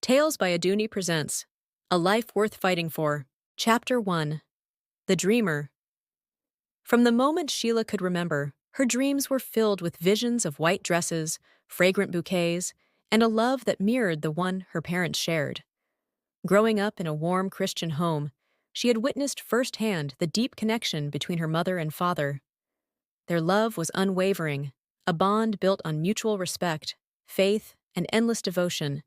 Tales by Aduni presents A Life Worth Fighting For, Chapter 1 The Dreamer. From the moment Sheila could remember, her dreams were filled with visions of white dresses, fragrant bouquets, and a love that mirrored the one her parents shared. Growing up in a warm Christian home, she had witnessed firsthand the deep connection between her mother and father. Their love was unwavering, a bond built on mutual respect, faith, and endless devotion.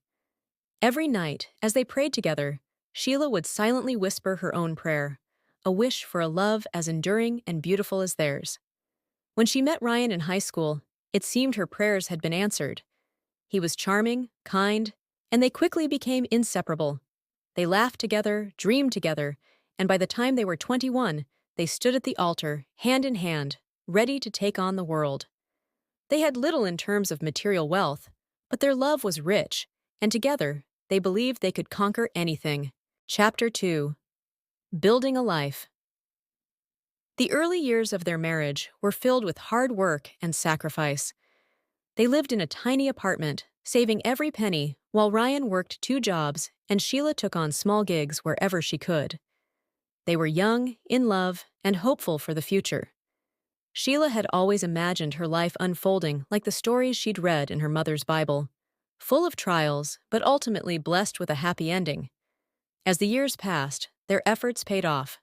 Every night, as they prayed together, Sheila would silently whisper her own prayer, a wish for a love as enduring and beautiful as theirs. When she met Ryan in high school, it seemed her prayers had been answered. He was charming, kind, and they quickly became inseparable. They laughed together, dreamed together, and by the time they were 21, they stood at the altar, hand in hand, ready to take on the world. They had little in terms of material wealth, but their love was rich, and together, they believed they could conquer anything. Chapter 2 Building a Life. The early years of their marriage were filled with hard work and sacrifice. They lived in a tiny apartment, saving every penny, while Ryan worked 2 jobs and Sheila took on small gigs wherever she could. They were young, in love, and hopeful for the future. Sheila had always imagined her life unfolding like the stories she'd read in her mother's Bible, full of trials, but ultimately blessed with a happy ending. As the years passed, their efforts paid off.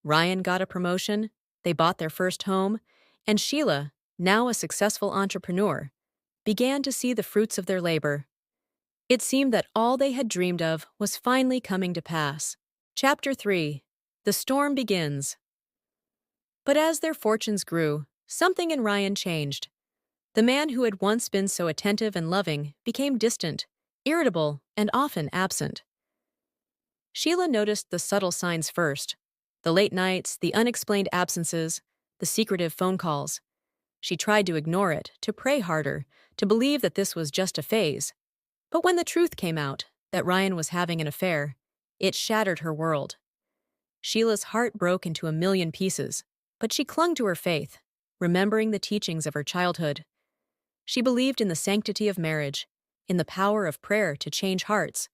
Ryan got a promotion, they bought their first home, and Sheila, now a successful entrepreneur, began to see the fruits of their labor. It seemed that all they had dreamed of was finally coming to pass. Chapter 3 The Storm Begins. But as their fortunes grew, something in Ryan changed. The man who had once been so attentive and loving became distant, irritable, and often absent. Sheila noticed the subtle signs first: the late nights, the unexplained absences, the secretive phone calls. She tried to ignore it, to pray harder, to believe that this was just a phase. But when the truth came out, that Ryan was having an affair, it shattered her world. Sheila's heart broke into a million pieces, but she clung to her faith, remembering the teachings of her childhood. She believed in the sanctity of marriage, in the power of prayer to change hearts.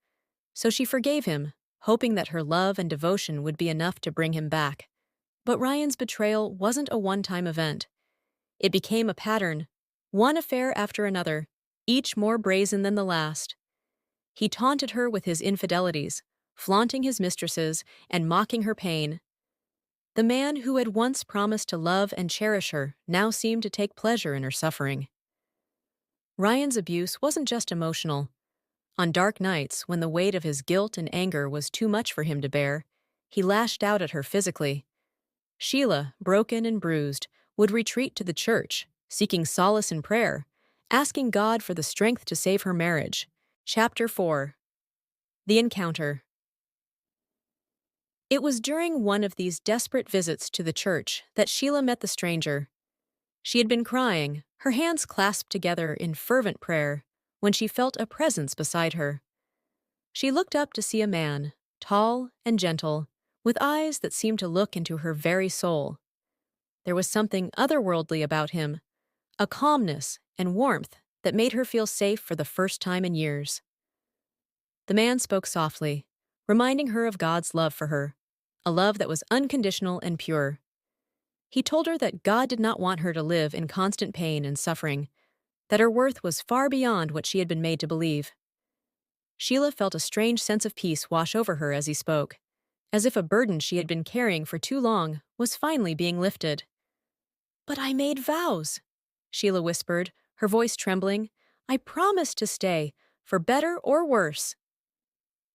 So she forgave him, hoping that her love and devotion would be enough to bring him back. But Ryan's betrayal wasn't a one-time event. It became a pattern, one affair after another, each more brazen than the last. He taunted her with his infidelities, flaunting his mistresses and mocking her pain. The man who had once promised to love and cherish her now seemed to take pleasure in her suffering. Ryan's abuse wasn't just emotional. On dark nights, when the weight of his guilt and anger was too much for him to bear, he lashed out at her physically. Sheila, broken and bruised, would retreat to the church, seeking solace in prayer, asking God for the strength to save her marriage. Chapter 4 The Encounter. It was during one of these desperate visits to the church that Sheila met the stranger. She had been crying, her hands clasped together in fervent prayer, when she felt a presence beside her. She looked up to see a man, tall and gentle, with eyes that seemed to look into her very soul. There was something otherworldly about him, a calmness and warmth that made her feel safe for the first time in years. The man spoke softly, reminding her of God's love for her, a love that was unconditional and pure. He told her that God did not want her to live in constant pain and suffering, that her worth was far beyond what she had been made to believe. Sheila felt a strange sense of peace wash over her as he spoke, as if a burden she had been carrying for too long was finally being lifted. "But I made vows," Sheila whispered, her voice trembling. "I promised to stay, for better or worse."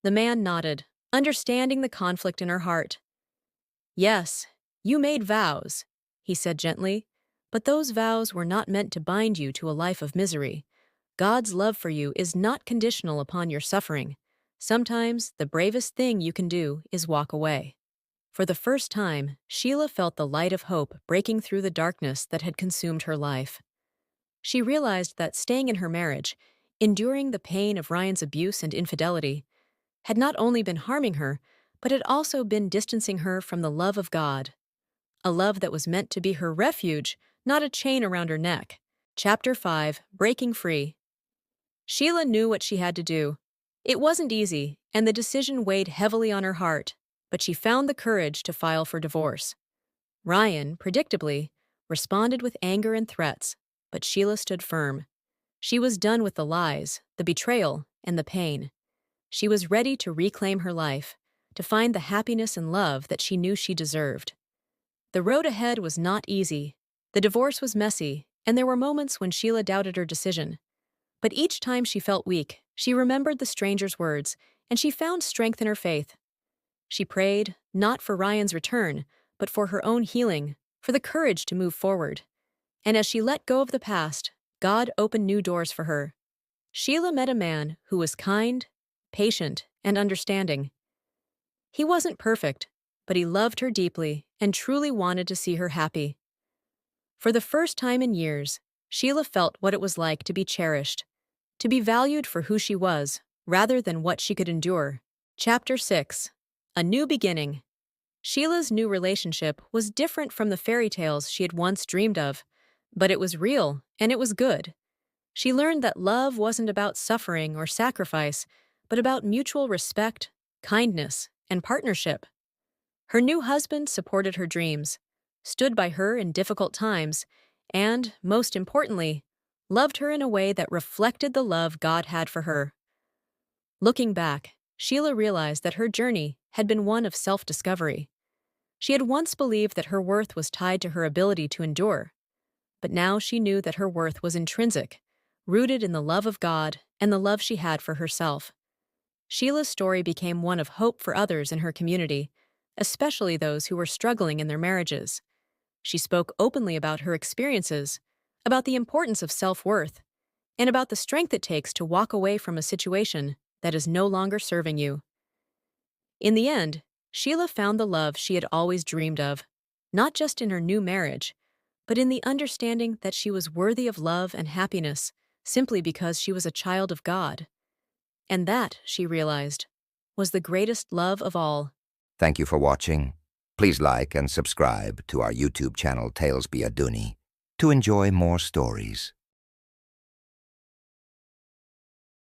The man nodded, understanding the conflict in her heart. "Yes, you made vows," he said gently, "but those vows were not meant to bind you to a life of misery. God's love for you is not conditional upon your suffering. Sometimes the bravest thing you can do is walk away." For the first time, Sheila felt the light of hope breaking through the darkness that had consumed her life. She realized that staying in her marriage, enduring the pain of Ryan's abuse and infidelity, had not only been harming her, but had also been distancing her from the love of God. A love that was meant to be her refuge, not a chain around her neck. Chapter 5 Breaking Free. Sheila knew what she had to do. It wasn't easy, and the decision weighed heavily on her heart, but she found the courage to file for divorce. Ryan, predictably, responded with anger and threats, but Sheila stood firm. She was done with the lies, the betrayal, and the pain. She was ready to reclaim her life, to find the happiness and love that she knew she deserved. The road ahead was not easy. The divorce was messy, and there were moments when Sheila doubted her decision. But each time she felt weak, she remembered the stranger's words, and she found strength in her faith. She prayed, not for Ryan's return, but for her own healing, for the courage to move forward. And as she let go of the past, God opened new doors for her. Sheila met a man who was kind, patient, and understanding. He wasn't perfect, but he loved her deeply and truly wanted to see her happy. For the first time in years, Sheila felt what it was like to be cherished, to be valued for who she was, rather than what she could endure. Chapter 6. A New Beginning. Sheila's new relationship was different from the fairy tales she had once dreamed of, but it was real and it was good. She learned that love wasn't about suffering or sacrifice, but about mutual respect, kindness, and partnership. Her new husband supported her dreams, stood by her in difficult times, and, most importantly, loved her in a way that reflected the love God had for her. Looking back, Sheila realized that her journey had been one of self-discovery. She had once believed that her worth was tied to her ability to endure, but now she knew that her worth was intrinsic, rooted in the love of God and the love she had for herself. Sheila's story became one of hope for others in her community, especially those who were struggling in their marriages. She spoke openly about her experiences, about the importance of self-worth, and about the strength it takes to walk away from a situation that is no longer serving you. In the end, Sheila found the love she had always dreamed of, not just in her new marriage, but in the understanding that she was worthy of love and happiness simply because she was a child of God. And that, she realized, was the greatest love of all. Thank you for watching. Please like and subscribe to our YouTube channel Tales Be Aduni to enjoy more stories.